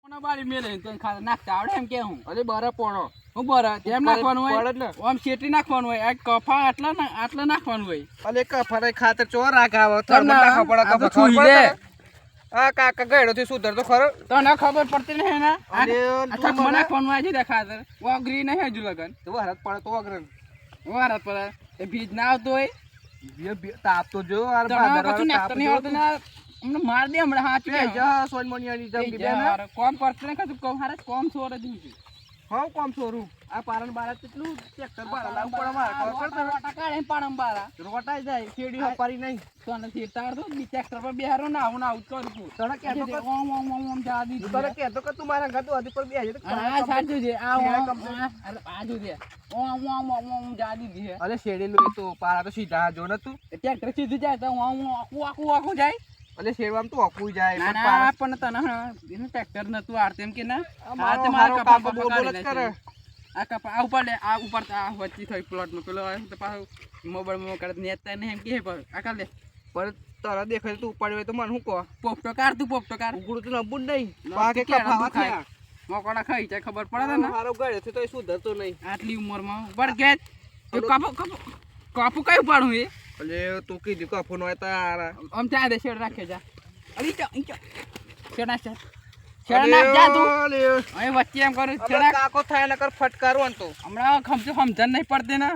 પોણો બારી મેલે તો ખાલી નાખતા આવડે એમ કે હું અરે બારા પોણો હું બરા જેમ નાખવાનું હોય પડે ને આમ શેટી નાખવાનું હોય આ કફા આટલા નાખવાનું હોય અલે કફરે ખાતર ચો રાખાવ તમને નાખવા પડે આ તો કફા છુઈ ખબર લે. પડે? આ કાકા ગયડો થી સુધર તો ખરો તને ખબર પડતી નહીં ને અરે આ તું મને મને નાખવાનું હોય છે ખાતર વાગરી નહીં હજુ લગન વરત પડે તો અગ્રન વારત પર એ ભીજ ના આવતો હોય તાપ તો જો આ તને કશું નાખતા નહીં આવતું ને અમને માર દે હમણાં હાથ એ જા સોનમણિયાની જમ કે બેન કોમ કરતો ને કશું કોમ હારે કોમ છોડ જ હું હા કોમ છોરું આ પારણ બારા કેટલું ટ્રેક્ટર બારા લાવ પડે મારે ખબર પડે ટકા પાડમ બારા રોટાઈ જાય શેડી હપારી નહીં તો નથી તાર તો બી ટ્રેક્ટર પર બેહારો ના આવું ના આવું કરું તને કહેતો કે ઓમ ઓમ ઓમ ઓમ જા દી તને કહેતો કે તું મારા ઘર તો હજી પર બેહી આ સાચું છે આ જો દે ઓમ ઓમ ઓમ ઓમ જા દી છે અલે શેડેલું એ તો પારા તો સીધા જો ન તું ટ્રેક્ટર સીધું જાય તો ઓમ આખું જાય અલે શેડવામાં તું અકુઈ જાય ના પણ ના પારા પણ તને એનું ટ્રેક્ટર નતું આડતે એમ કે ના મારો મારા હારો કપા કાકો બોલ બોલ જ કરે આ કપા આ ઉપર લે આ ઉપર આ વચ્ચે થઈ પ્લોટમાં પેલો તો પાછું મોબાઈલમાં કરે નેતા નહીં એમ કે પર આ કાલ લે પર તારા દેખાય તું ઉપાડ્યો હોય તો મને શું કહો પોપટો કાર તું પોપટો કાર ઉગડું તો નબું જ નહીં ના, પાકે તું ક્યાં કફાવા નબું ખાય? થયા મોકોડા ખાઈ જાય ખબર પડે તને હારો ગળે છે તો એ સુધરતો નહીં આટલી ઉંમરમાં બળ કે કાપુ કયું પાડું એ અલે તું કીધું કફો નો તારા આમ ચા દે શેડ રાખે જા અરે શેડા નાખ જા તું અલે અહીં વચ્ચે એમ કરું આપણે શેડા કાકો થાય નકર ફટકારો ને તો હમણાં સમજણ નહીં પડતી ને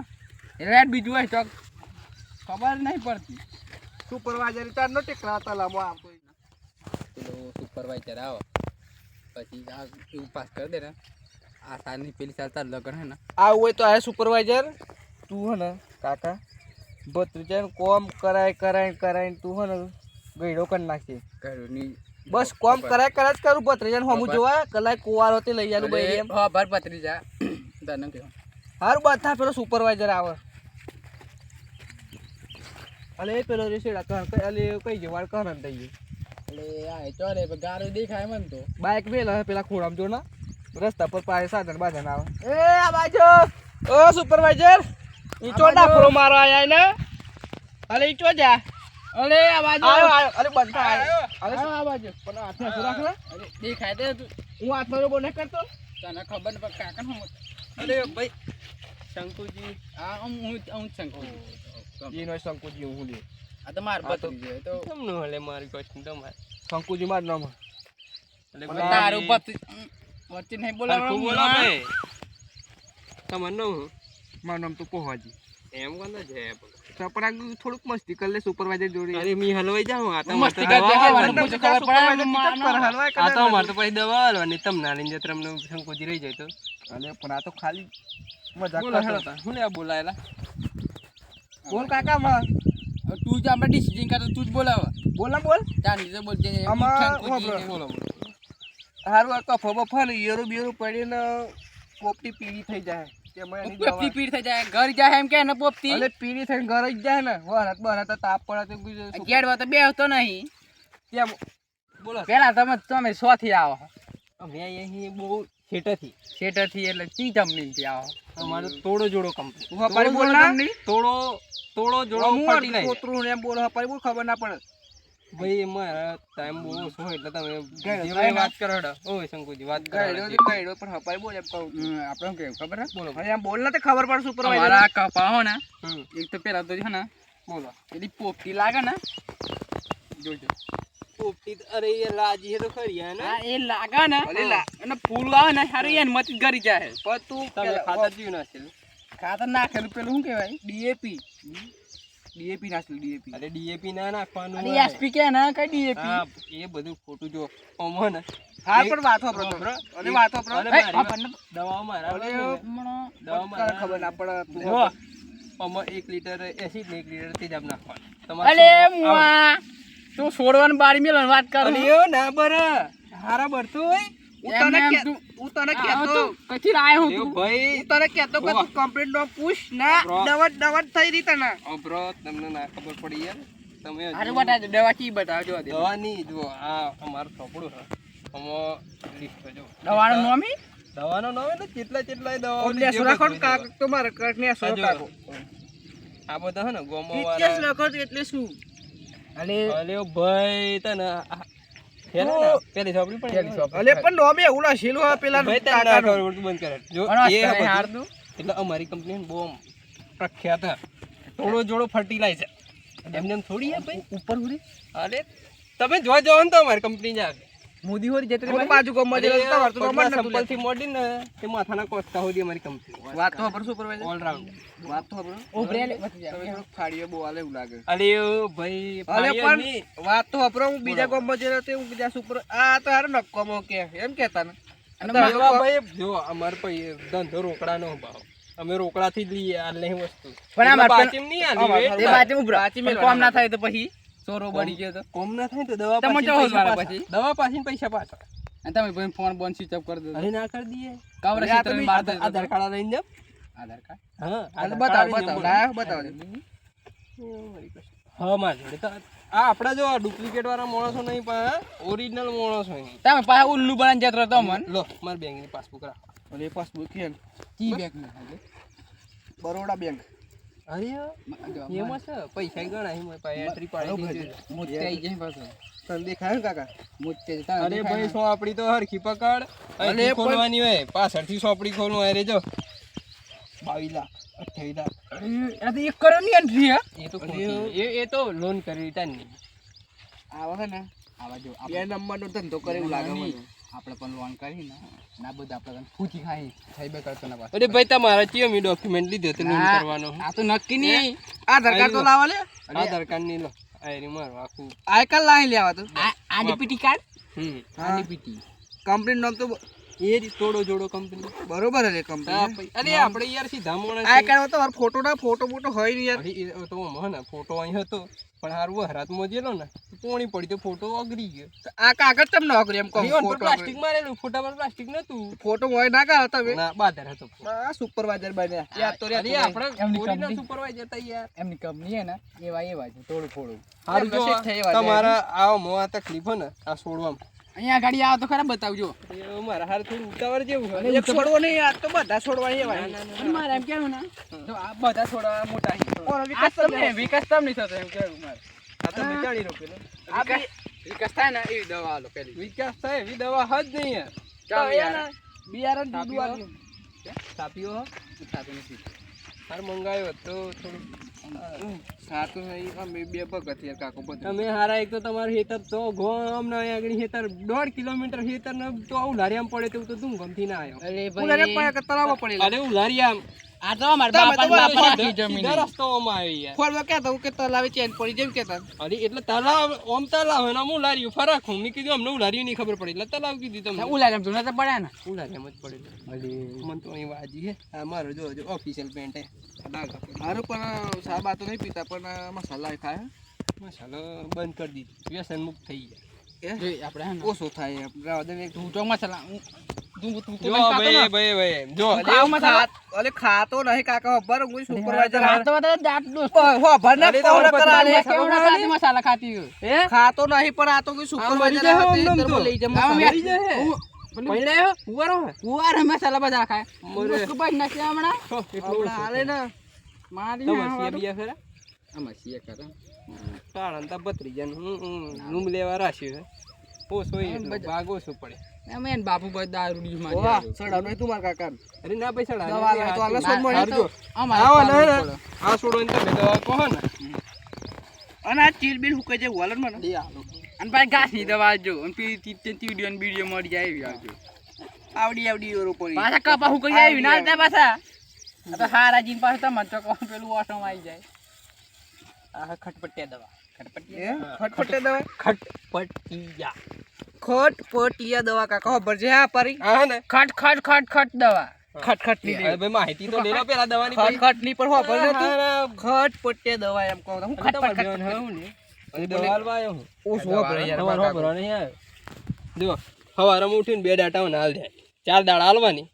રેડ બીજું હોય તો ખબર નહીં પડતી સુપરવાઇઝર તારનો ટેકરા તલામો આવતો પેલો સુપરવાઇઝર આવો પછી આ એવું પાસ કરી દે ને આ સાલની પેલી સાલ તાર લગ્ન હે ને આવું હોય તો આ સુપરવાઇઝર તું હે ને કાકા ભત્રીજાને કોમ કરાય તું હે ને ગઈડો કરી નાખશે ઘરની બસ કોમ કરાય જ કરું ભત્રીજાને હમું જોવા કલાક કુવારો તે લઈ જાનું બૈરી એમ હા ભર પતરી જા તને કહ્યું હારું બધા પેલો સુપરવાઇઝર આવે અલે પેલો રેસેડા કર અલે કઈ જવાળ કરન દઈએ એટલે આ ચોરે ગારો દેખાય મને તો બાઇક મેલ પેલા ખોડામ જો ને રસ્તા પર પાછે સાધન બાધન આવે એ આ બાજુ ઓ સુપરવાઇઝર ઈ ચોડા ફરો મારો આયા ને અલે ઈ ચો જા અરે આ બાજુ આયો અરે બંધા આયો અરે આ બાજુ પણ હાથમાં શું રાખલા અરે દેખાય દે તું હું હાથમાં બોને કરતો તને ખબર ને કાકા હું અરે ભાઈ શંકુજી આ હું શંકુજી ઈનો શંકુજી હું લે આ તો માર પતરી છે તો કેમનો હલે મારી ક્વેશ્ચન તમાર શંકુજી માર નામ એટલે તારું પતરી વચ્ચે નહીં બોલાવવાનું બોલો ભાઈ તમાર નામ મારું નામ તો પોહાજી એમ કોને છે સપડા થોડુંક મસ્તી કરી લે સુપરવાઇઝર જોડી અરે મી હલવાઈ જાઉં આ તો મસ્તી કરજે હવાનું પૂછો ખબર પડે આ તો અમાર તો પછી દવા હાલવાની તમને લઈને જત્ર અમને શંકુજી રહી જાય તો અલે પણ આ તો ખાલી મજાક કરતા હું ને બોલાયેલા બોલ કાકા માં તું જ આપણે ડિસિઝન કરતો તું જ બોલાવ બોલ ના બોલ ચાંદી તો બોલજે બોલો હારું આ કફો બફર ઈયરો બીયરો પડીને પોપટી પીળી થઈ જાય કે મેં એની પોપટી પીડ થઈ જાય ઘર જાય એમ કે ને પોપટી અલે પીળી થઈને ઘર જ જાય ને વરત બરત તાપ પડે તો બીજું ગેડવા તો બેહતો નહીં કેમ બોલો પેલા તમે 100 થી આવો અમે અહીં બહુ છેટેથી શેટરથી એટલે ચી જમની થી આવો અમારો તોડો જોડો કંપની તું તોડો હપારી બોલ જોડો ના કંપની? તોડો જોડો ફાટી જાય કોતરું ને એમ બોલો હપારી બોલ ખબર ના પડે ભાઈ મારા ટાઈમ બહુ ઓછો હોય એટલે તમે ગયડો જે વાત કરો હેડો ઓય શંકુજી વાત કરો ગયડો પણ હપારી બોલ એમ કહું આપણે કેવું ખબર હે બોલો હવે એમ બોલ ના તો ખબર પડે સુપરવાઇઝર અમારા કપા હો ને હમ એક તો પેલા તો છે ને બોલો એની પોપટી લાગે ને જોજો પોપટી અરે એ લાજી હે તો ખરી હે ને હા એ લાગે ને અને ફૂલ આવે ને હારું એને મત ગરી જાય પણ તું તમે ખાતા જીવ ના છે ખાતર નાખેલું પેલું શું કહેવાય ડીએપી નાખેલું ડીએપી અરે ડીએપી ના નાખવાનું અરે એસપી કે ના કઈ ડીએપી હા એ બધું ખોટું જો ઓમો ને હા પણ વાતો પ્રો અને વાતો પ્રો દવા મારા દવા મારા ખબર ના પડે જો ઓમો 1 લીટર એસિડ ને 1 લીટર તેજાબ નાખવાનું અલે મુઆ તું છોડવાની બારી મેલન વાત કર અલ્યો ના બર હારા બરતો હોય હું તને કહેતો કથી લાયો હું તું ભાઈ હું તને કહેતો કે તું કમ્પ્લીટ નો પૂછ ના દવટ થઈ રહી તને બ્રો તમને ના ખબર પડી યાર તમે અરે બતા દવા કી બતાવજો દે દવા ની જો આ અમારું થોપડું છે અમો લિસ્ટ જો દવાનું નામ હી દવાનો ન હોય ને કેટલા દવા ઓલે સુરાખોન કાક તો મારે કટને સો કાકો આ બધા હે ને ગોમો ઇતિહાસ લખો એટલે શું અલે અલ્યો ભાઈ તને પેલી સોપડી અલે પણ નોમે એવું લખેલું હે પેલા કાકાનું બંધ કરે જો એ બધું એટલે અમારી કંપની બહુ પ્રખ્યાત હે થોડો જોડો ફર્ટિલાઇઝર એમને એમ થોડી હે ભાઈ ઉપર ઉડી અરે તમે જોવા જાવ ને તો અમારી કંપની જા મોદી હોરી જતે બાજુ ગમવા દે તમાર તો નંબર સંપલ થી મોડી ને તે માથાના કોસ્તા હોદી અમારી કંપની વાત તો ખબર સુપરવાઇઝર ઓલ રાઉન્ડ વાત તો ખબર ઓ બ્રેલ તમે ફાડીઓ બહુ આલે એવું લાગે અરે ભાઈ અલે પણ વાત તો ખબર હું બીજા ગમવા જતો તે હું બીજા સુપર આ તો હાર નક્કોમો કે એમ કહેતા ને અને ભાઈ જો અમાર ભાઈ ધંધો રોકડાનો ભાવ અમે રોકડા થી જ લઈએ આ નહીં વસ્તુ પણ આ બાચીમ નહીં આલી એ બાચીમ ઉભરા કોમ ના થાય તો પછી ચોરો બળી ગયો તો કોમ ના થાય તો દવા પછી દવા પાછી પૈસા પાછા અને તમે ભાઈ ફોન બોન સ્વિચ ઓફ કરી દો અરે ના કરી દઈએ કાવરા ક્ષેત્ર માં આધાર કાર્ડ લઈને જાવ આધાર કાર્ડ હા બતાવો લાયા બતાવો હા માર જોડે તો આ આપડા જો ડુપ્લિકેટ વાળા માણસો નહીં પણ ઓરિજિનલ માણસો અહીં તમે પાછા ઉલ્લુ બનાન જતો તો મન લો માર બેંક ની પાસબુક રાખો અરે પાસબુક કેમ કી બેંક ની બરોડા બેંક અરે એમાં છે પૈસા ગણા હી પાસે એન્ટ્રી પાડી મોતે આવી જાય પાછો તને દેખાય કાકા મોતે અરે ભાઈ સો આપડી તો હરખી પકડ અને ખોલવાની હોય પાછળથી સોપડી ખોલવું અરે જો 22 લાખ 28 લાખ અરે આ તો 1 કરોડ ની એન્ટ્રી હે એ તો એ તો લોન કરી રિટર્ન ની આવા છે ને આવા જો બે નંબર નો ધંધો કરે એવું લાગે મને આપણે પણ લોન કરી ને ના બધા આપણે ફૂટી ખાઈ થઈ બે કરતો ના અરે ભાઈ તમારા ચિયો મી ડોક્યુમેન્ટ લીધો તો લોન કરવાનો આ તો નક્કી નહીં આધાર કાર્ડ તો લાવા લે આધાર કાર્ડ ની લો આયરી મારો આખું આઈ કાર્ડ લાવી લેવા તો આ ડીપીટી કાર્ડ આ ડીપીટી કંપની નામ તો એ તોડો જોડો કંપની બરોબર છે કંપની અરે આપણે યાર સીધા મોણા આ કાર્ડ તો ફોટો મોટો હોય ને યાર તો મને ફોટો અહીં હતો પણ હારું હરાતમાં જેલો ને પોણી પડી તો ફોટો અગરી ગયો આ કાગળ તમ ન અગરી એમ કહો ફોટો પ્લાસ્ટિક મારેલું ફોટા પર પ્લાસ્ટિક નતું ફોટો હોય ના કા તમે ના બાધર હતો આ સુપરવાઇઝર બન્યા યાર તો રે આપણે ઓરિજિનલ સુપરવાઇઝર હતા યાર એમની કંપની હે ને એવા છે થોડું થોડું હારું જો તમારા આવો મો આ તકલીફ હે ને આ છોડવામાં અહીંયા ગાડી આવો તો ખરા બતાવજો એ મારા હાર થોડું ઉતાવળ જેવું હે એક છોડવો નહીં આ તો બધા છોડવા એવા મારે એમ કેવું ને તો આ બધા છોડવા મોટા હી વિકાસ તમને થતો એમ કેવું મારે આ તો વિચારી રોકેલો આ વિકાસ થાય ને એવી દવા આલો પેલી વિકાસ થાય એવી દવા હજ નહીં ચાલ યાર બિયારણ દૂધ આલ્યું તાપીઓ નથી હાર મંગાયો તો થોડું સાતું નહીં અમે બે ભગત યાર કાકો બધું તમે હારા એક તો તમારું હેતર તો ગોમ ના આગળ હેતર 1.5 કિલોમીટર હેતર ને તો ઉલારિયામ પડે તો તું ગમથી ના આવ્યો અરે ભાઈ ઉલારિયા પડે તળાવ પડે અરે ઉલારિયામ આ તો અમાર બાપા ની જમીન રસ્તામાં આવી યાર ફોરવા કેતા હું કે તળાવે ચેન પડી જેમ કેતા અરે એટલે તળાવ ઓમ તળાવ હે ને ઉલારિયું ફરક હું મી કીધું અમને ઉલારિયું ની ખબર પડી એટલે તળાવ કીધી તમને ઉલારિયામ તો નતા પડ્યા ને ઉલારિયામ જ પડે અરે મન તો અહીં વાજી હે આ મારો જો ઓફિશિયલ પેન્ટ હે હારું પણ સાહેબ આ તો નહીં પીતા પણ મસાલા ખાય મસાલો બંધ કરી દીધું વ્યસન મુક્ત થઈ ગયા આપણે ઓછો થાય આપણે તું તો મસાલા ખાતો નહીં કાકા ખબર હું સુપરવાઇઝર ખાતો નહીં પણ આ તો કોઈ સુપરવાઇઝર લઈ જાય મસાલા બધા ખાય લેવા રાખ્યું ભાગો શું પડે એમ બાપુ ભાઈ દારૂ માં સડાનો તું માર કાકા અરે ના ભાઈ સડા દવા લે તો આલા સોડ મળી તો આવો ને આ છોડો ને તમે દવા કહો ને અને આ ચીલ બિલ હુકાઈ જાય વલણ મને દે આલો અને ભાઈ ઘાસની દવા જો અને પી તીડીઓ ને બીડીઓ મળી જાય આવજો આવડી ઓરો પડી પાછા કપા હુકાઈ જાય ના તા પાછા આ તો હારા જીન પાસે તો મચો કો પેલું ઓટો આવી જાય આ ખટપટિયા દવા ખટપટિયા દવા ખટપટિયા ખટપટિયા દવા કાકા ખબર છે આ પરી હા ને ખટ દવા ખટ ની ભાઈ માહિતી તો લેલો પેલા દવાની ખટ ની પર ખબર નથી ખટપટિયા દવા એમ કહું હું ખટપટ હું ને અને દવા આલવા આવ્યો હું ઓ સો ભરે યાર તમારો ભરો નહીં યાર જો હવારમાં ઉઠીને બે ડાટા નાલ જાય 4 દાડા આલવાની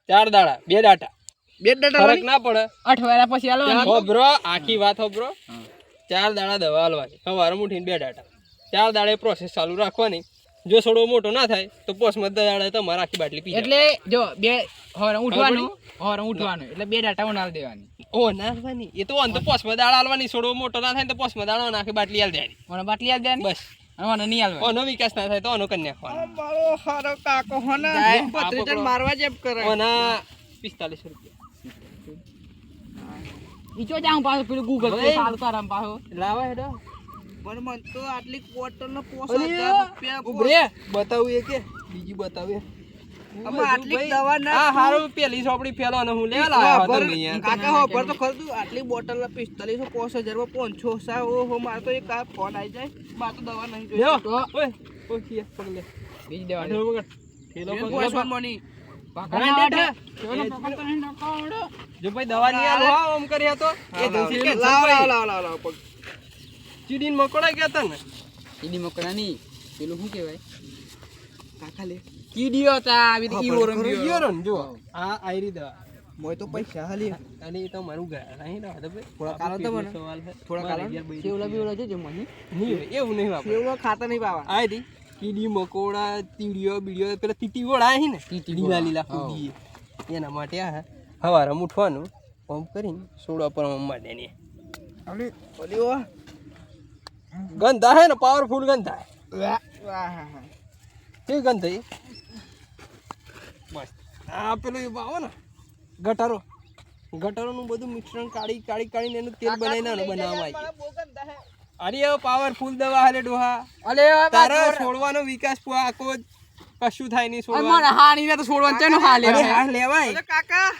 4 દાડા બે ડાટા ફરક ના પડે અઠવાડિયા પછી આલવાની હોબ્રો આખી વાત હોબ્રો 4 દાડા દવા આલવાની હવારમાં ઉઠીને બે ડાટા 4 દાડે પ્રોસેસ ચાલુ રાખવાની જો છોડો મોટો ના થાય તો પોસમાં દાડે તમારે આખી બાટલી પી એટલે જો બે ઉઠવાનું એટલે બે ડાટા નાલ દેવાની ઓ નાલવાની એ તો અંત પોસમાં દાડા આલવાની છોડો મોટો ના થાય તો પોસમાં દાડા આખી બાટલી આલ દેવાની મને બાટલી આલ દેવાની બસ આનો નહીં હાલવા ઓનો વિકાસ ના થાય તો ઓનો કરી નાખવાનો મારો હારો કાકો હો ને જાય, આ 32 પકડો. મારવા જેમ કરે ઓના 45 રૂપિયા ઈચો જાઉં પાછો પેલું ગૂગલ પે ભાઈ. ચાલુ તારામ પાછો લાવા હેડો પણ મન તો આટલી ક્વાર્ટર નો અલી, 5000 રૂપિયા ઉભરે બતાવું એ કે બીજી બતાવે આમાં આટલી દવા ના આ હારું પેલી સોપડી ફેલો અને હું લેવા લાવ્યો હતો અહીંયા. કાકા હો પર તો ખરતું આટલી બોટલ ના 4500 5000 માં 500 સા ઓહો માર તો એક આ ફોન આવી જાય બાર તો દવા નહીં લ્યો. જોઈ ઓય ઓય ખીયા, પકડ લે. બીજી દેવા આઠો પકડ. થેલો પકડ. મની જો ભાઈ દવા નહીં આલો હા, ઓમ કર્યા તો એજન્સી ને લાવ પગ ચીડીને મકોડા ગયા તા ને ઈડી મકરાની પેલું શું કહેવાય કાકા લે કીડીઓ તા આવી હા, ઈ પણ ઓરંગ ખરો ગયો ને, જો હા. આ આયરી દવા મોય તો પૈસા હાલી અને એ તો મારું ગયા નહીં ના તો ભાઈ થોડા કાલો તો મને. સવાલ છે થોડા કાલો. સેવલા બેવલા છે મને નહીં એવું નહીં વાપરે એવડો ખાતા નહીં પાવા આ રી કીડી મકોડા તીડીઓ બીડીઓ પેલા તીતી ગોળા હે ને તીતી લીલા ગોળા. લીલા હા. ફૂડી એના માટે આ હવારે ઉઠવાનું પંપ કરીને સોડા પર મમ્મા દેની ઓલી ઓલી ઓ ગંધ હે ને પાવરફુલ ગંધ હે વાહ હા હા કેવી ગંધ હે મસ્ત આ પેલું એ આવો ને ગટારો ગટારોનું બધું મિશ્રણ કાઢી કાઢી કાઢીને એનું તેલ બનાવીને બનાવવામાં આવી અરે હવે પાવરફુલ દવા હાલે ડોહા અલે તારા છોડવાનો વિકાસ આખો જ કશું થાય નહીં મને છોડવા હા નહીં તો છોડવાનું છે ને હા લે અરે હા લેવાય અરે કાકા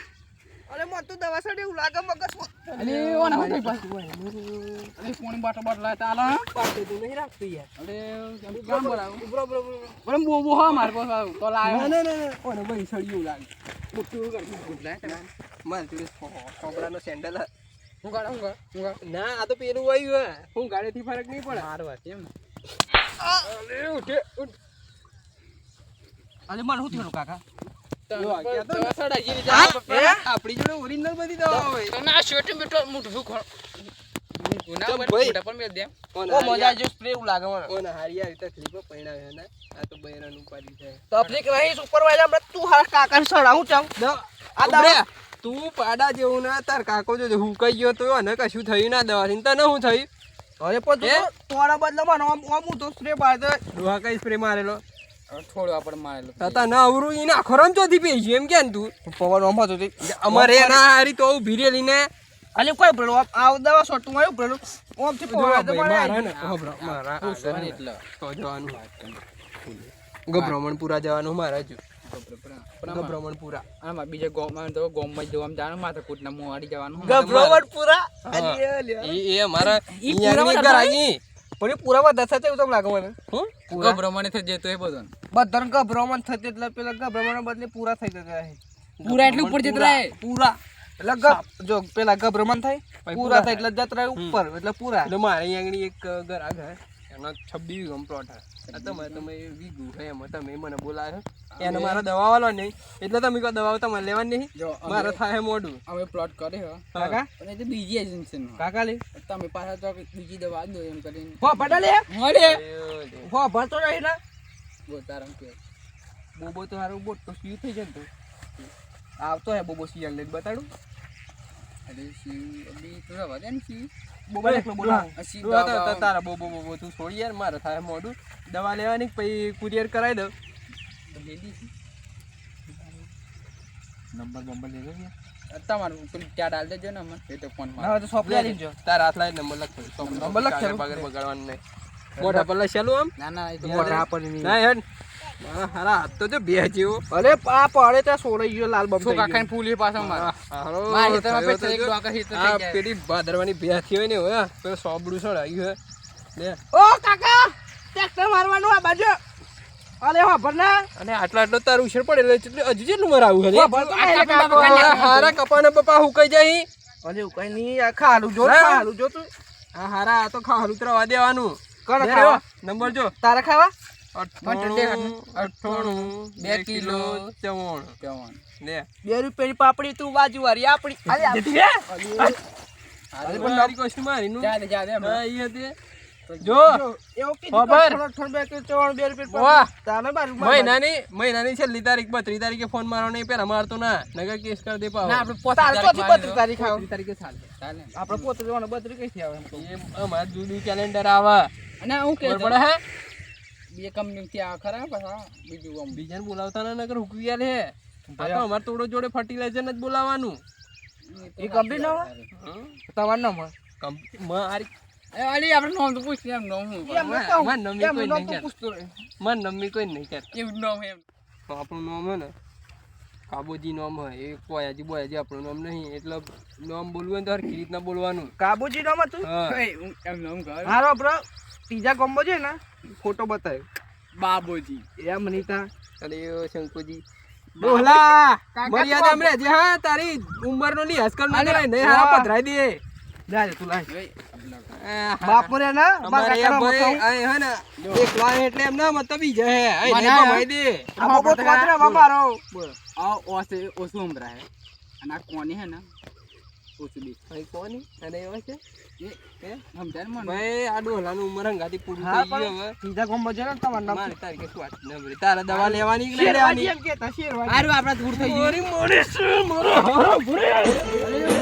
અરે મન તો દવા સડે એવું લાગે મગજ અલે ઓના હું થઈ પાછું અલે પોણી બાટો બાટો લાતા આલો પાટે તો નહીં રાખતું યાર અલે કામ બોલાવ બરોબર બરમ બો હા માર પાસે તો લાયો ના ના ના ઓને ભાઈ સળિયું લાગે મોટું કરી ગુડલા માર જોડે સોબડાનો સેન્ડલ હું ગાડ ના આ તો પેલું આવ્યું હે હું ગાડેથી ફરક નહીં પડે માર વાત એમ અરે ઉઠે ઉઠ અરે મન હું થયું કાકા જો આ ક્યાં તો દવા સડા જીરી હા? જા આપણી જોડે ઓરિજિનલ બધી દવા હોય તો ના શોટ બેટો મુઠું ખોળ ગુના પર ભાઈ. મોટા પર મેલ દે ઓ મજા જો સ્પ્રે એવું લાગે મને ઓને હારી આવી તકલીફો પૈણાવે ને આ તો બૈરાનું ઉપાડી છે તફલીક રહી સુપરવાઇઝર આપણે તું હાર કાકા સડાવું ચાવ આ દવા ઉભરે, તું પાડા જેવું ના તાર કાકો જો હુકાઈ ગયો તો અને કશું થયું ના દવાથી તને શું થયું અરે પણ હે? તું તોરા બદલામાં આમ હું તો સ્પ્રે પાડ દે ડોહા કઈ સ્પ્રે મારેલો થોડો આપણે મારેલો તાતા ના અવરું ઈને આખો ચોથી પેઈ એમ કે ને તું પવન ઓમા તો અમારે ના હારી તો ઉભી રેલી ને અલે કોઈ બ્રેલો આ દવા સોટું આવ્યું બ્રેલો ઓમ થી જો પવન ભાઈ મારા ને દે હોભરો, મારા આ સોન ને એટલે તો જવાનું ગભ્રમણ પૂરા જવાનું મારા જો પણ ગભ્રમણ પૂરા આમાં બીજે ગોમાં તો ગોમમાં જવાનું માથા માથા કૂટના મોવાડી જવાનું ગભરાવટ પૂરા હા. એ મારા ઈ ઈયાની પૂરામાં ઘર આવી પણ એ પૂરામાં દશા છે એવું તમને લાગે મને હું ગભરામણે થઈ જતો એ બધો બધાને ગભરામણ થતી એટલે પેલા ગભરામણ બદલે પૂરા થઈ જતા હે પૂરા એટલે ઉપર જતો રહે પૂરા એટલે જો પેલા ગભરામણ થાય પછી પૂરા પૂરા થાય એટલે જત રહે ઉપર એટલે પૂરા એટલે મારે અહીંયા આગળ એક ઘર આગળ એનો 26 વીઘો પ્લોટ હે આ તમે વીઘું હે એમાં તમે મને બોલાયો એને મારા દવા વાળો નહીં એટલે તમે કહો દવા તમારે લેવાની નહીં જો મારે થાય મોઢું અમે પ્લોટ કર્યો કાકા પણ એ તો બીજી એજન્સી નો કાકા લે તમે પાછા તો બીજી દવા દો એમ કરીને હો પટાલે મળે હો ભરતો રહી ને બો તારમ કે બોબો તો હારું બોટ તો સ્યુ થઈ જાય ને તો આવતો હે બોબો સિયલ લઈને બતાડું અરે સી અભી તો રવા દે ને સી બોબો એકલો બોલાવ સી તું આ તો તારા બોબો તું છોડી યાર મારે થાય મોઢું દવા લેવાની પછી કુરિયર કરાવી દઉં નંબર બંબર લેજો ને તમારું પેલું ત્યાં ડાલ દેજો ને અમને એ તો ફોન માં ના તો સોપડી આલી જો તારા હાથ લાવી નંબર લખ નંબર લખ ચાલો. બગર બગાડવાનું નહીં મોઢા પર લખેલું આમ ના ના એ તો મોઢા પર ની ના હેડ મારા હારા હાથ તો જો બે જેવો અરે આ પડે ત્યાં સોળાઈ ગયો લાલ બમ શું થઈ કાકાને ફૂલ એ પાછો માર હારો માર હિતરમાં થયો પેટ તો એક જો. ડોકા હિત થઈ આ જાય પેલી ભાદરવાની ભેંસી હોય ને હોય પેલો સોબડું સડાયું હે લે ઓ કાકા ટ્રેક્ટર મારવાનું આ બાજુ અલે હો ભરના અને આટલા આટલો તાર ઉછેર પડે એટલે હજુ જેટલું મરાવું હે હો ભરતો નહીં કાકો આ હારા કપાના પપ્પા હુકાઈ જાય અલે એવું કઈ નહીં આ ખાલું જો હા. ખાલું જો તું આ હારા આ તો ખાવાનું ઉતરવા દેવાનું કણ લે ખાવા નંબર જો તારે ખાવા 98 બે કિલો 54 કેવાનું લે 2 રૂપિયાની પાપડી તું બાજુ વાળી આપણી અલે જતી રે અરે પણ મારી કોસ્ટ મારી નું જા દે હા ઈ હતી જો એવું કીધું ખબર. થોડો 2 રૂપિયા વાહ. તાને મારું મહિનાની છેલ્લી તારીખ 32 તારીખે ફોન મારવાનો નહીં પેલા મારતો ના નગર કેસ કરી દે પાવ ના આપણે તારે 32 તારીખ આવ તારીખે ચાલે ચાલે આપણે 35 કઈથી આવે એમ કહું. એ અમાર જુદું કેલેન્ડર આવે અને હું કે ખબર પડે હે બે કંપનીથી આ ખરા પાછા બીજું આમ બીજાને બોલાવતા ના નકર હુકવી આલે હે આ તો અમાર તોડો જોડે ફર્ટિલાઇઝર જ બોલાવાનું એ કંપની નો તમારું નામ મારી અલી આપણે નામ તો પૂછીએ એમ નામ હું માર નમી કોઈ નહીં કે પૂછતો રહે. માર નમી કોઈ નહીં કે એવું નામ એમ આપણું નામ હે ને કાબોજી નામ હે એ કોયાજી બોયાજી આપણું નામ નહીં એટલે નામ બોલવું હોય તો હરખી રીતના બોલવાનું કાબુજી નામ હતું હા એમ નામ કહે હારો બ્રો ત્રીજા કોમ્બો છે ને ફોટો બતાવ્યો બાબુજી એ મનીતા અરે ઓ શંકુજી ડોહલા મર્યાદા માં રહેજે હા તારી ઉંમર નો ની હસકલ ન કરાય નહીં હા પધરાઈ દે જા તું લાય બાપ બાપ રે ના અમારે આ ભાઈ આ હે ને એકલો આય એટલે એમ ના મત બીજે હે આ ને ભાઈ દે આ બોબો તો વાતરા બાપારો આ ઓસે ઓસું ઉમરા હે અને આ કોની હે ને ઓસું બી ભાઈ કોની અને એવા છે એ સમજાય મને ભાઈ આ ડોહલાનું ઉંમર હંગાથી પૂરું હા થઈ ગયું હવે ત્રીજા કોમ્બો છે ને તમારું નામ મારી તારી કે શું વાત ન ભરી તારા દવા લેવાની કે નહીં લેવાની શેરવાજી એમ કેતા શેરવાજી આરું આપડા દૂર થઈ ગયું મોરી મોરી મારો હારો ભરે